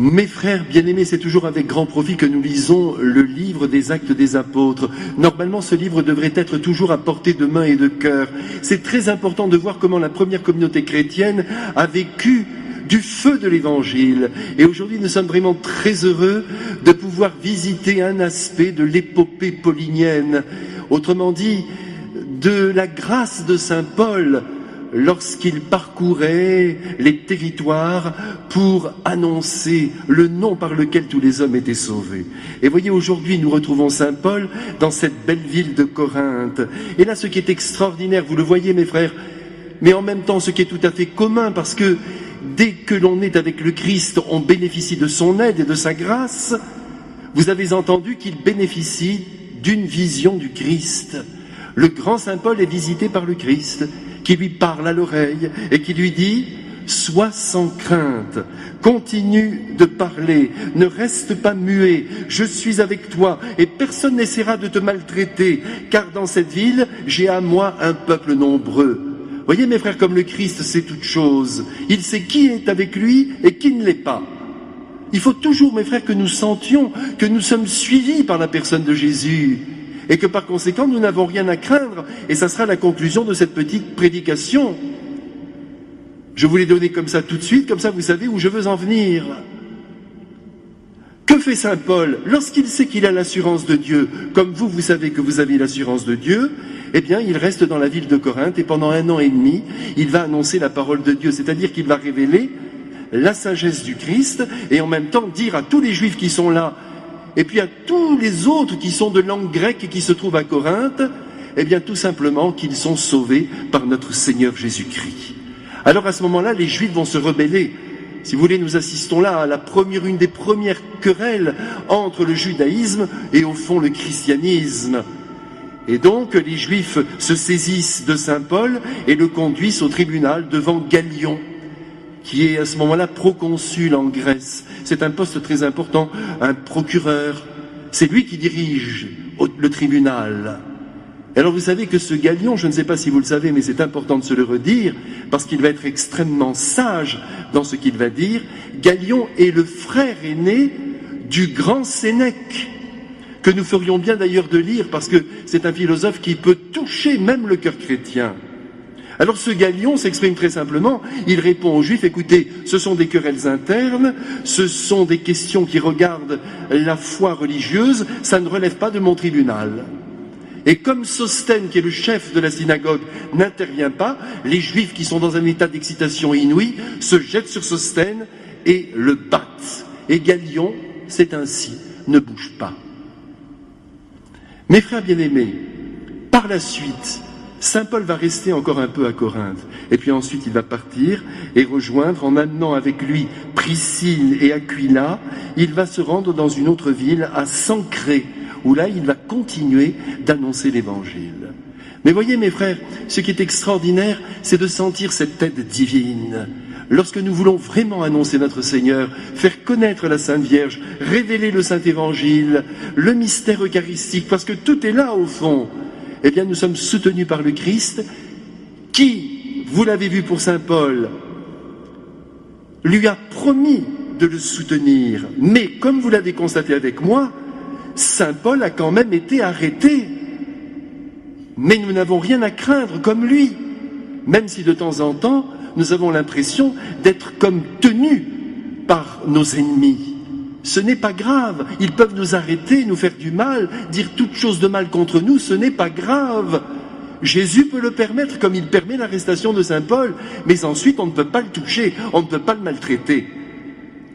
Mes frères bien-aimés, c'est toujours avec grand profit que nous lisons le livre des Actes des Apôtres. Normalement, ce livre devrait être toujours à portée de main et de cœur. C'est très important de voir comment la première communauté chrétienne a vécu du feu de l'Évangile. Et aujourd'hui, nous sommes vraiment très heureux de pouvoir visiter un aspect de l'épopée paulinienne. Autrement dit, de la grâce de saint Paul, lorsqu'il parcourait les territoires pour annoncer le nom par lequel tous les hommes étaient sauvés. Et voyez, aujourd'hui, nous retrouvons saint Paul dans cette belle ville de Corinthe. Et là, ce qui est extraordinaire, vous le voyez, mes frères, mais en même temps, ce qui est tout à fait commun, parce que dès que l'on est avec le Christ, on bénéficie de son aide et de sa grâce. Vous avez entendu qu'il bénéficie d'une vision du Christ. Le grand saint Paul est visité par le Christ, qui lui parle à l'oreille et qui lui dit « Sois sans crainte, continue de parler, ne reste pas muet, je suis avec toi et personne n'essaiera de te maltraiter, car dans cette ville, j'ai à moi un peuple nombreux. » Voyez mes frères, comme le Christ sait toutes choses, il sait qui est avec lui et qui ne l'est pas. Il faut toujours, mes frères, que nous sentions que nous sommes suivis par la personne de Jésus. Et que par conséquent, nous n'avons rien à craindre. Et ça sera la conclusion de cette petite prédication. Je vous l'ai donné comme ça tout de suite, comme ça vous savez où je veux en venir. Que fait saint Paul? Lorsqu'il sait qu'il a l'assurance de Dieu, comme vous, vous savez que vous avez l'assurance de Dieu, eh bien, il reste dans la ville de Corinthe et pendant 1 an et demi, il va annoncer la parole de Dieu. C'est-à-dire qu'il va révéler la sagesse du Christ et en même temps dire à tous les Juifs qui sont là, et puis à tous les autres qui sont de langue grecque et qui se trouvent à Corinthe, eh bien tout simplement qu'ils sont sauvés par notre Seigneur Jésus-Christ. Alors à ce moment-là, les Juifs vont se rebeller. Si vous voulez, nous assistons là à une des premières querelles entre le judaïsme et au fond le christianisme. Et donc les Juifs se saisissent de saint Paul et le conduisent au tribunal devant Gallion, qui est à ce moment-là proconsul en Grèce. C'est un poste très important, un procureur. C'est lui qui dirige le tribunal. Alors vous savez que ce Gallion, je ne sais pas si vous le savez, mais c'est important de se le redire, parce qu'il va être extrêmement sage dans ce qu'il va dire. Gallion est le frère aîné du grand Sénèque, que nous ferions bien d'ailleurs de lire, parce que c'est un philosophe qui peut toucher même le cœur chrétien. Alors ce Gallion s'exprime très simplement, il répond aux Juifs, écoutez, ce sont des querelles internes, ce sont des questions qui regardent la foi religieuse, ça ne relève pas de mon tribunal. Et comme Sosthène, qui est le chef de la synagogue, n'intervient pas, les Juifs qui sont dans un état d'excitation inouïe se jettent sur Sosthène et le battent. Et Gallion, c'est ainsi, ne bouge pas. Mes frères bien-aimés, par la suite, saint Paul va rester encore un peu à Corinthe, et puis ensuite il va partir et rejoindre, en amenant avec lui Priscille et Aquila, il va se rendre dans une autre ville, à Sancrée, où là il va continuer d'annoncer l'Évangile. Mais voyez mes frères, ce qui est extraordinaire, c'est de sentir cette aide divine. Lorsque nous voulons vraiment annoncer notre Seigneur, faire connaître la Sainte Vierge, révéler le Saint Évangile, le mystère eucharistique, parce que tout est là au fond, eh bien nous sommes soutenus par le Christ, qui, vous l'avez vu pour saint Paul, lui a promis de le soutenir. Mais comme vous l'avez constaté avec moi, saint Paul a quand même été arrêté. Mais nous n'avons rien à craindre comme lui, même si de temps en temps, nous avons l'impression d'être comme tenus par nos ennemis. Ce n'est pas grave, ils peuvent nous arrêter, nous faire du mal, dire toutes choses de mal contre nous, ce n'est pas grave. Jésus peut le permettre comme il permet l'arrestation de saint Paul, mais ensuite on ne peut pas le toucher, on ne peut pas le maltraiter.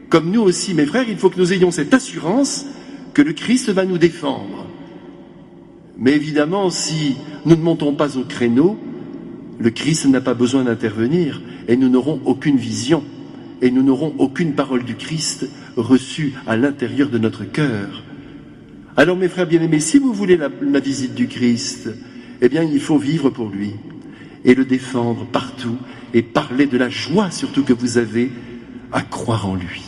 Comme nous aussi, mes frères, il faut que nous ayons cette assurance que le Christ va nous défendre. Mais évidemment, si nous ne montons pas au créneau, le Christ n'a pas besoin d'intervenir et nous n'aurons aucune vision et nous n'aurons aucune parole du Christ reçue à l'intérieur de notre cœur. Alors mes frères bien-aimés, si vous voulez la visite du Christ, eh bien il faut vivre pour lui et le défendre partout et parler de la joie surtout que vous avez à croire en lui.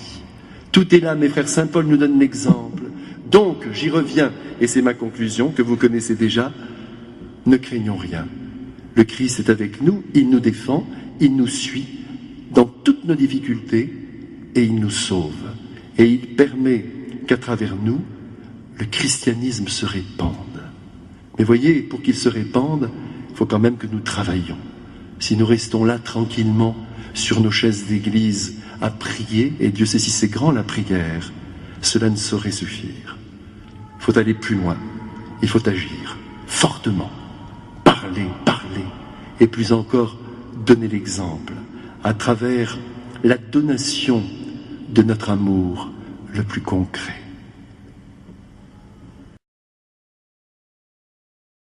Tout est là, mes frères. Saint Paul nous donne l'exemple. Donc, j'y reviens, et c'est ma conclusion que vous connaissez déjà, ne craignons rien. Le Christ est avec nous, il nous défend, il nous suit dans toutes nos difficultés et il nous sauve. et il permet qu'à travers nous, le christianisme se répande. Mais voyez, pour qu'il se répande, il faut quand même que nous travaillions. Si nous restons là tranquillement sur nos chaises d'église à prier, et Dieu sait si c'est grand la prière, cela ne saurait suffire. Il faut aller plus loin, il faut agir fortement, parler, et plus encore donner l'exemple à travers la donation de notre amour le plus concret.